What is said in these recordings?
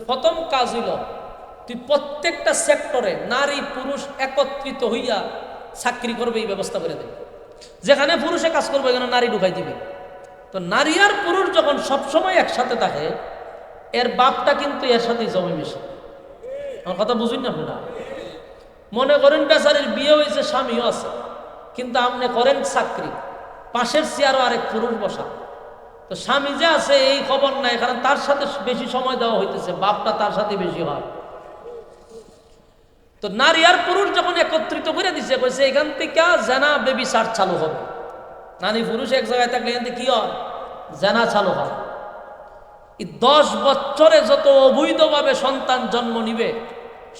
প্রথম কাজ হইল তুই প্রত্যেকটা সেক্টরে নারী পুরুষ একত্রিত হইয়া চাকরি করবে এই ব্যবস্থা করে দেবে। যেখানে পুরুষে কাজ করবে এখানে নারী ঢুকাই দিবে। তো নারী আর পুরুষ যখন সবসময় একসাথে থাকে, এর বাপটা কিন্তু এর সাথে জমে বেশি। আমার কথা বুঝুন না আপনারা? মনে করেন বেচারির বিয়ে হয়েছে, স্বামীও আছে, কিন্তু আপনি করেন চাকরি, পাশের চেয়ারও আরেক পুরুষ বসা। তো স্বামী যে আছে এই খবর নাই, কারণ তার সাথে বেশি সময় দেওয়া হইতেছে, বাপটা তার সাথে বেশি হয়। তো নারী আর পুরুষ যখন একত্রিত করে দিছে, কইছে এখান থেকে জানা বেবিচার চালু হবে। নারী পুরুষ এক জায়গায় থাকলে এখান থেকে কি হয়? জানা চালু হয়। এই 10 বছরে যত অবৈধভাবে সন্তান জন্ম নিবে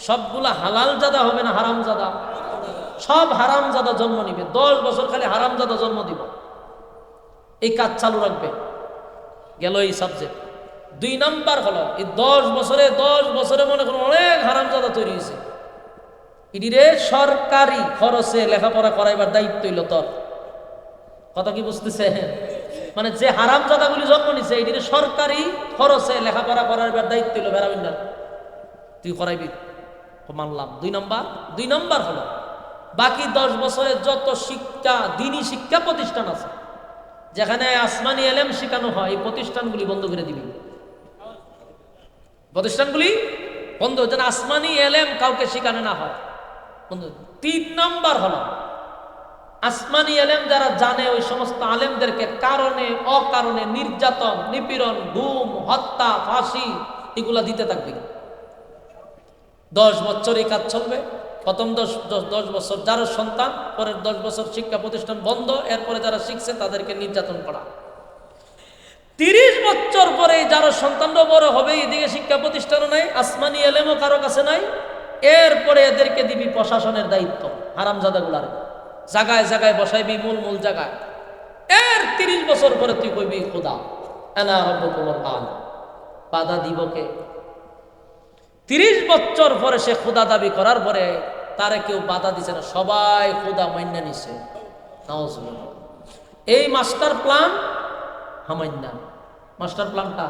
সবগুলা হালাল জাদা হবে না হারাম জাদা? সব হারাম জাদা জন্ম নিবে। 10 বছর খালি হারাম জাদা জন্ম দিব। এই কাজ চালু রাখবে। গেল এই সাবজেক্ট। 2 নাম্বার হলো এই 10 বছরে মনে করুন অনেক হারাম জাদা তৈরি হয়েছে। এটিরে সরকারি খরচে লেখাপড়া করাইবার দায়িত্ব হইল তোর। কথা কি বুঝতেছে? মানে যে হারাম জাদাগুলি জন্ম নিছে এটিরে সরকারি খরচে লেখাপড়া করাইবার দায়িত্ব হইল বেড়াবেন না, তুই করাইবি। মানলাম। 2 নাম্বার হলো বাকি 10 বছরে যত শিক্ষা, দিনী শিক্ষা প্রতিষ্ঠান আছে, যেখানে আসমানি এলেম শেখানো হয়, এই প্রতিষ্ঠানগুলি বন্ধ করে দিবি। প্রতিষ্ঠানগুলি বন্ধ, যেন আসমানি এলেম কাউকে শেখানো না হয়, বন্ধ। 3 নাম্বার হলো আসমানি এলেম যারা জানে ওই সমস্ত আলেমদেরকে কারণে অকারণে নির্যাতন, নিপীড়ন, গুম, হত্যা, ফাঁসি এগুলা দিতে থাকবে। 10 বছর এই কাজ চলবে। প্রথম 10 বছর যারা সন্তান, পরের 10 বছর শিক্ষা প্রতিষ্ঠান বন্ধ, এরপরে যারা শিখছে তাদেরকে নির্যাতন করা। 30 বছর পরে যারা সন্তানও বড় হবে, এদিকে শিক্ষা প্রতিষ্ঠানও নাই, আসমানি এলেমও কারো কাছে নাই, এরপরে এদেরকে দিবি প্রশাসনের দায়িত্ব, হারামজাদাগুলার জায়গায় জায়গায় বসাইবি, মূল জায়গায়। এর 30 বছর পরে তুই কইবি খোদা আনা রাব্বুকুমুল আলা। বাধা দিব কে? 30 বছর পরে সে খোদা দাবি করার পরে তারে কেউ বাধা দিছে না, সবাই খোদা মাইন্না নিছে। নাউজুবিল্লাহ। এই মাস্টার প্ল্যান হামাইন্না। মাস্টার প্ল্যানটা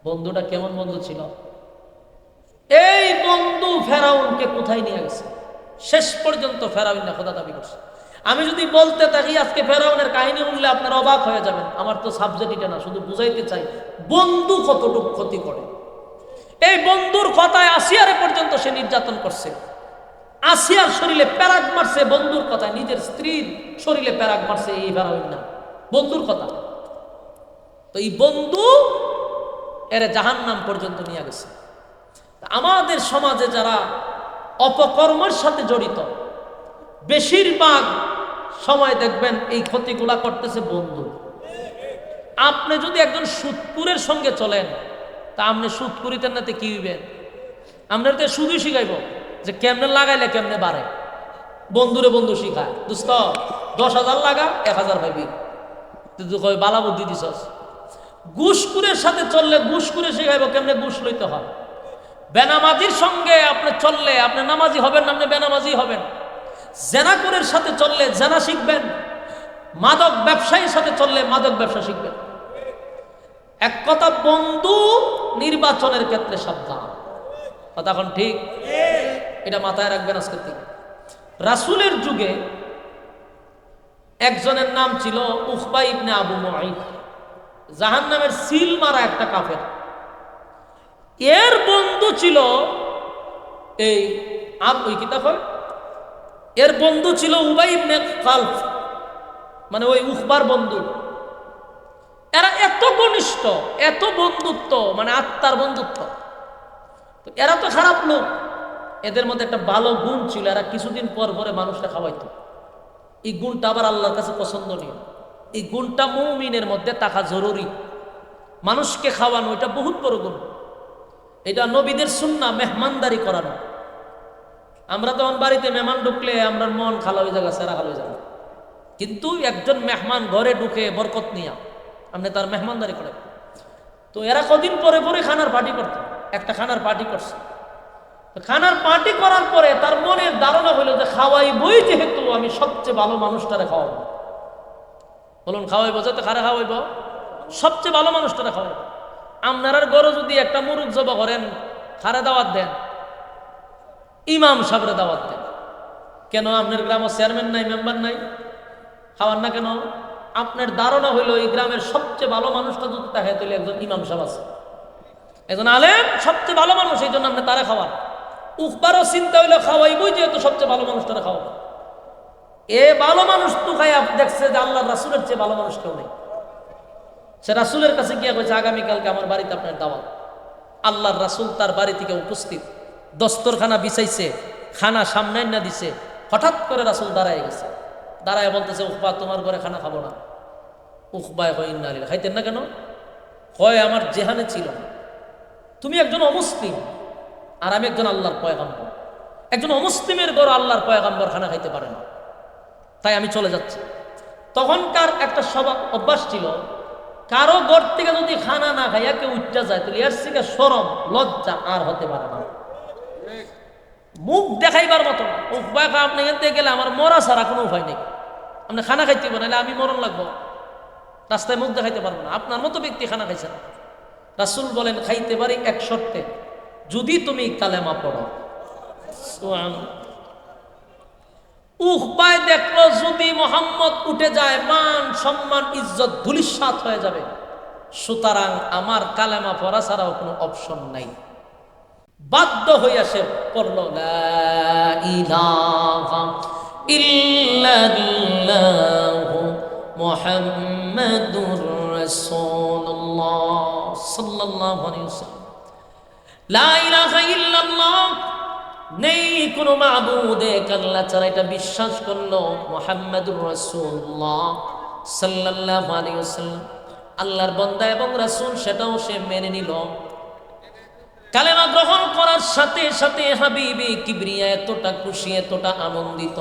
বন্ধুটা কেমন বন্ধু ছিল? এই বন্ধু ফেরাউনকে কোথায় নিয়ে গেছে? শেষ পর্যন্ত ফেরাউন না খোদা দাবি করছে। আমি যদি বলতে থাকি আজকে ফেরাউনের কাহিনী শুনলে আপনারা অবাক হয়ে যাবেন। আমার তো সাবজেক্ট এটা না, শুধু বুঝাইতে চাই বন্ধু কতটুকু ক্ষতি করে। এই বন্ধুর কথায় আসিয়ারে পর্যন্ত সে নির্যাতন করছে। আসিয়ার শরীরে প্যারাগ মারছে বন্ধুর কথায়, নিজের স্ত্রীর শরীরে প্যারাগ মারছে এই ফেরাউন না, বন্ধুর কথা। তো এই বন্ধু এর জাহান্নাম পর্যন্ত নিয়ে গেছে। আমাদের সমাজে যারা অপকর্মের সাথে জড়িত, বেশিরভাগ সময় দেখবেন এই ক্ষতিগুলা করতেছে বন্ধু। আপনি যদি একজন সুদপুরের সঙ্গে চলেন, তা আপনি সুদ করিতেন না, কি হইবেন? আপনার তো শুধু শিখাইব যে কেমনে লাগাইলে কেমনে বাড়ে। বন্ধুরে বন্ধু শিখায়, দোস্ত 10,000 লাগা 1,000 পাইবি, তুই কই বালা বুদ্ধি দিছস। ঘুষখোরের সাথে চললে ঘুষখোরে শিখাইব কেমনে ঘুষ লইতে হয়। বেনামাজির সঙ্গে আপনি চললে আপনি নামাজি হবেন না, আপনি বেনামাজি হবেন। জেনাকুরের সাথে চললে জেনা শিখবেন। মাদক ব্যবসায়ীর সাথে চললে মাদক ব্যবসা শিখবেন। এক কথা, বন্ধু নির্বাচনের ক্ষেত্রে সাবধান। কথা এখন ঠিক? এটা মাথায় রাখবেন আজকে থেকে। রাসূলের যুগে একজনের নাম ছিল উকবা ইবনে আবু মুআইদ, জাহান্নামের সিল মারা একটা কাফের। এর বন্ধু ছিল এই ওই কিতাব, এর বন্ধু ছিল উবাই ইবনে খালফ, মানে ওই উকবার বন্ধু। এরা এত ঘনিষ্ঠ, এত বন্ধুত্ব, মানে আত্মার বন্ধুত্ব। তো এরা তো খারাপ লোক, এদের মধ্যে একটা ভালো গুণ ছিল, এরা কিছুদিন পর পরে মানুষটা খাওয়াইতো। এই গুণটা আবার আল্লাহর কাছে পছন্দনীয়। এই গুণটা মুমিনের মধ্যে থাকা জরুরি। মানুষকে খাওয়ানো এটা বহুত বড় গুণ। এটা নবীদের সুন্নাহ, মেহমানদারি করানো। আমরা তখন বাড়িতে মেহমান ঢুকলে আমরা মন খালা হয়ে যাবে, সেরা খালা হয়ে যাবে। কিন্তু একজন মেহমান ঘরে ঢুকে বরকত নিয়া আপনি তার মেহমানদারি করেন। তো এরা কদিন পরে পরে খানার পার্টি করত। একটা খানার পার্টি করছে। খানার পার্টি করার পরে তার মনের ধারণা হলো যে খাওয়াইবই, যেহেতু আমি সবচেয়ে ভালো মানুষটারে খাওয়াবো। বলুন খাওয়াইবো, যাতে খারা খাওয়াইবো, সবচেয়ে ভালো মানুষটারে খাওয়াইবো। আপনার গরু যদি একটা মুরুগ জবা করেন, হারে দাওয়াত দেন, ইমাম সাহেবের দাওয়াত দেন। কেন আপনার গ্রামে চেয়ারম্যান নাই, মেম্বার নাই, খাওয়ার না কেন? আপনার ধারণা হইল এই গ্রামের সবচেয়ে ভালো মানুষটা যদি তাকে তাহলে একজন ইমাম সাহেব আছে, একজন আলেম, সবচেয়ে ভালো মানুষ, এই জন্য আপনি তারা খাওয়ান। উখবারও চিন্তা হইলে খাওয়াইবই, যেহেতু সবচেয়ে ভালো মানুষটারা খাওয়াবো। এ ভালো মানুষ তো খাই দেখছে যে আল্লাহ রাসুলের চেয়ে ভালো মানুষ কেউ নেই। সে রাসুলের কাছে গিয়ে কইছে আগামীকালকে আমার বাড়িতে আপনার দাওয়াত। আল্লাহর রাসুল তার বাড়ি থেকে উপস্থিত, দস্তরখানা বিছাইছে, খানা সামনে না দিছে। হঠাৎ করে রাসুল দাঁড়ায় গেছে, দাঁড়ায় বলতেছে উখবা তোমার ঘরে খানা খাবো না। উখবায় হয় ইন্না লিল্লাহি, খাইতেন না কেন? হয় আমার জেহানে ছিল না। তুমি একজন অমুসলিম আর আমি একজন আল্লাহর পয়গাম্বর, একজন অমুসলিমের ঘর আল্লাহর পয়গাম্বর খানা খাইতে পারে না, তাই আমি চলে যাচ্ছি। তখনকার একটা স্বভাব অভ্যাস ছিল, কারো ঘর থেকে যদি খানা না খাইয়া কেউ উঠতে যায় তাহলে এর থেকে শরম লজ্জা আর হতে পারে না, মুখ দেখাইবার মতো না। উখবা আপনি এনতে গেলে আমার মরা ছাড়া কোনো উপায় নেই, আপনি খানা খাইতে পারেন, আমি মরণ লাগবো, রাস্তায় মুখ দেখাইতে পারবো না। আপনার মতো ব্যক্তি খানা খাইছে না। রাসূল বলেন খাইতে পারি এক শর্তে, যদি তুমি কালেমা পড়ো। উখবায় দেখলো যদি মোহাম্মদ উঠে যায় মান সম্মান ইজ্জত ধূলিসাৎ হয়ে যাবে, সুতরাং আমার কালেমা পড়া ছাড়াও কোনো অপশন নাই। বাধ্য হইয়া সে পড়ল লা ইলাহা ইল্লাল্লাহু মুহাম্মাদুর রাসূলুল্লাহ সাল্লাল্লাহু আলাইহি ওয়াসাল্লাম। লা ইলাহা ইল্লাল্লাহ, নেই কোনো মাবুদ এক আল্লাহ ছাড়া, এটা বিশ্বাস করলো মুহাম্মাদুর রাসূলুল্লাহ সাল্লাল্লাহু আলাইহি ওয়াসাল্লাম, আল্লাহর বান্দা এবং রাসূল, সেটাও সে মেনে নিল। কালেমা গ্রহণ করার সাথে সাথে হাবিবে কিবরিয়া এতটা খুশি, এতটা আনন্দিত,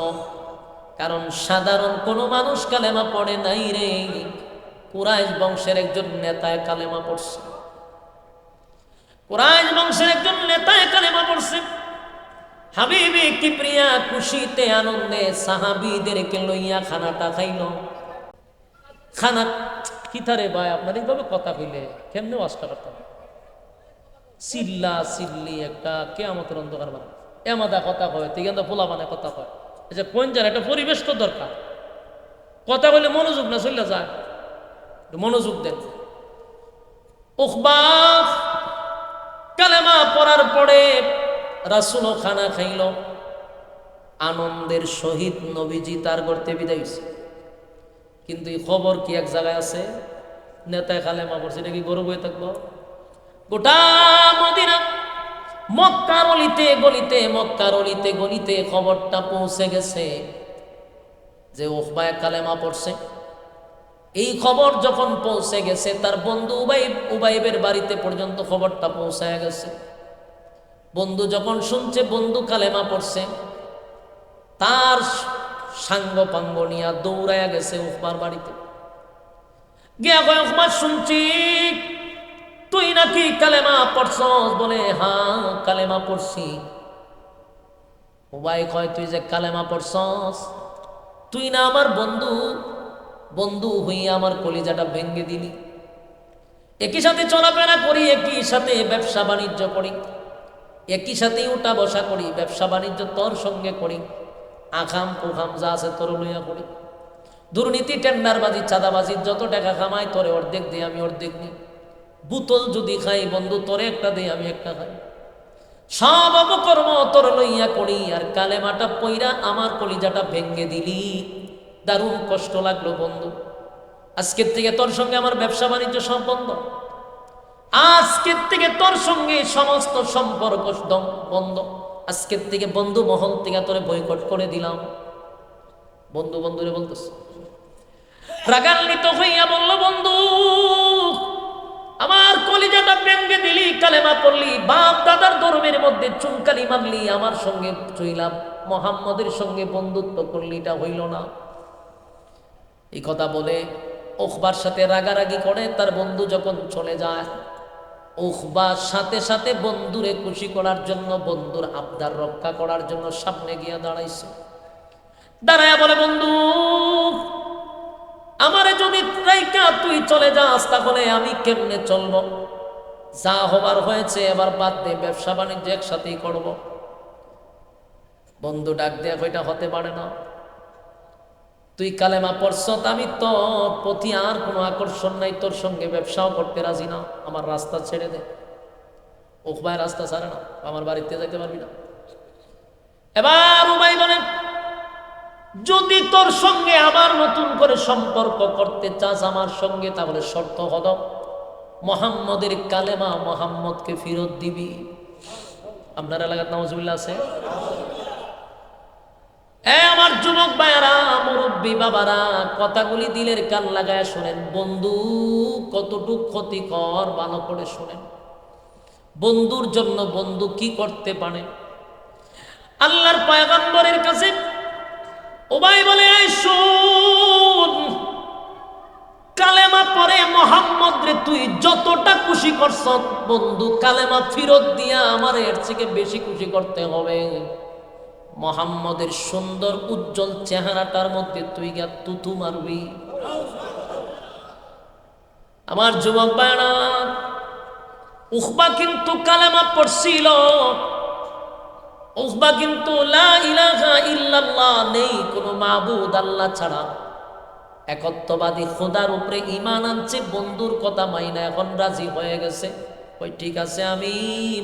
কারণ সাধারণ কোনো মানুষ কালেমা পড়ে নাই রে, কুরাইশ বংশের একজন নেতায় কালেমা পড়ছে, কুরাইশ বংশের একজন নেতায় কালেমা পড়ছে। হাবিবে কিবরিয়া খুশিতে আনন্দে সাহাবীদেরকে লইয়া খানাটা খাইল। খানা কিতারে ভাই আপনার এইভাবে কথা কইলে কেমনে ওয়াজটা করতে হবে? চিল্লা চিল্লি একটা কিয়ামতের অন্ধকার বানা এমাদা কথা কয়, তুই কিন্তু পোলা বানায় কথা কয়, এই যে কোন জায়গায় একটা পরিবেশ তো দরকার, কথা কইলে মনোযোগ না চলে যায়, মনোযোগ দেন। উখবা কালেমা পড়ার পরে রাসূলও খানা খাইল, আনন্দের সহিত নবীজি তার গর্তে বিদায় হইছে। কিন্তু এই খবর কি এক জায়গায় আছে, নেতায় কালেমা পড়ছে, এটা কি গরু বয়ে থাকবো? গোটা মদিনা মক্কার অলিতে গলিতে, মক্কার অলিতে গলিতে খবরটা পৌঁছে গেছে যে উখবা কালেমা পড়ছে। এই খবর যখন পৌঁছে গেছে, তার বন্ধু উবাইবের বাড়িতে পর্যন্ত খবরটা পৌঁছায় গেছে। বন্ধু যখন শুনছে বন্ধু কালেমা পড়ছে, তার সাঙ্গ পাঙ্গ নিয়া দৌড়াইয়া গেছে উখবার বাড়িতে, গিয়া কয় উখবা শুনছি তুই নাকি কালেমা পড়ছস? বলে হ্যাঁ কালেমা পড়ছি। উবাই কয় তুই যে কালেমা পড়ছস, তুই না আমার বন্ধু, বন্ধু হইয়া আমার কলিজাটা ভেঙ্গে দিলি। একই সাথে চলাফেরা করি, একই সাথে ব্যবসা বাণিজ্য করি, একই সাথে উঠা বসা করি, ব্যবসা বাণিজ্য তোর সঙ্গে করি, আখাম পোখাম যা আছে তোর লইয়া করি, দুর্নীতি টেন্ডারবাজি চাঁদাবাজি যত টাকা কামাই তোরে অর্ধেক দিই, আমি অর্ধেক নিই, বোতল যদি খাই বন্ধু তোরে একটা দিই, আমি একটা খাই, সব অপকর্ম তোর লইয়া করি, আর কালেমাটা পইরা আমার কলিজাটা ভেঙ্গে দিলি, দারুণ কষ্ট লাগলো বন্ধু। আজকের থেকে তোর সঙ্গে আমার ব্যবসা বাণিজ্য সব বন্ধ, আজকের থেকে তোর সঙ্গে সমস্ত সম্পর্ক বন্ধ, আজকের থেকে বন্ধু মহল থেকে তোরে বয়কট করে দিলাম। বন্ধু বন্ধুরে বলতেছে, রাগান্বিত হইয়া বলল বন্ধু আমার কলিজাটা ভেঙ্গে দিলি, কালেমা পড়লি, বাপ দাদার ধর্মের মধ্যে চুনকালি মারলি, আমার সঙ্গে চইলাম, মুহাম্মদের সঙ্গে বন্ধুত্ব করলি, এটা হইল না। এই কথা বলে উখবার সাথে রাগারাগি করে তার বন্ধু যখন চলে যায়, উখবার সাথে সাথে বন্ধুরে খুশি করার জন্য, বন্ধুর আবদার রক্ষা করার জন্য সামনে গিয়া দাঁড়াইছে। দাঁড়ায়া বলে বন্ধু আমারে যদি রাইকা তুই চলে যাস তাহলে আমি কেমনে চলবো? যা হবার হয়েছে এবার বাদ দে, ব্যবসা বাণিজ্য একসাথেই করব। বন্ধু ডাক দেয়া কইটা হতে পারে না, তুই কালেমা পড়ছ, আমি তোর প্রতি আর কোনো আকর্ষণ নাই, তোর সঙ্গে ব্যবসাও করতে রাজি না, আমার রাস্তা ছেড়ে দে। উকবায় রাস্তা ছাড়ে না, আমার বাড়িতে যাইতে পারবি না। এবার উবাই বলেন, যদি তোর সঙ্গে আবার নতুন করে সম্পর্ক করতে চাস আমার সঙ্গে, তাহলে শর্ত হলো মুহাম্মদের কালেমা মুহাম্মদকে ফেরত দিবি। আপনার এলাকার নাউজুবিল্লাহ আছে? আমার যুবক ভাইয়ারা, মুরব্বী বাবারা, কথাগুলি দিলের কান লাগায় শোনেন। বন্ধু কতটুক ক্ষতিকর ভালো করে শোনেন। বন্ধুর জন্য বন্ধু কি করতে পারে? আল্লাহর পয়গম্বরের কাছে উবাই বলে, এই শোন, কালেমা পরে মুহাম্মদ রে তুই যতটা খুশি করছ, বন্ধু কালেমা ফেরত দিয়া আমার এর থেকে বেশি খুশি করতে হবে। মুহাম্মদের সুন্দর উজ্জ্বল চেহারাটার মধ্যে তুই গিয়া তুতু মারবি। আমার যুবক ভাইরা, উকবা কিন্তু কালেমা পড়ছিল, উকবা কিন্তু লা ইলাহা ইল্লাল্লাহ, নেই কোনো মাবুদ আল্লাহ ছাড়া, একত্ববাদী খোদার উপরে ঈমান আনছে, বন্ধুর কথা মাইনা এখন রাজি হয়ে গেছে। ওই ঠিক আছে, আমি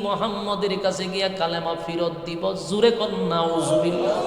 মুহাম্মদের কাছে গিয়া কালেমা ফেরত দিব। জোরে কর নাউজুবিল্লাহ।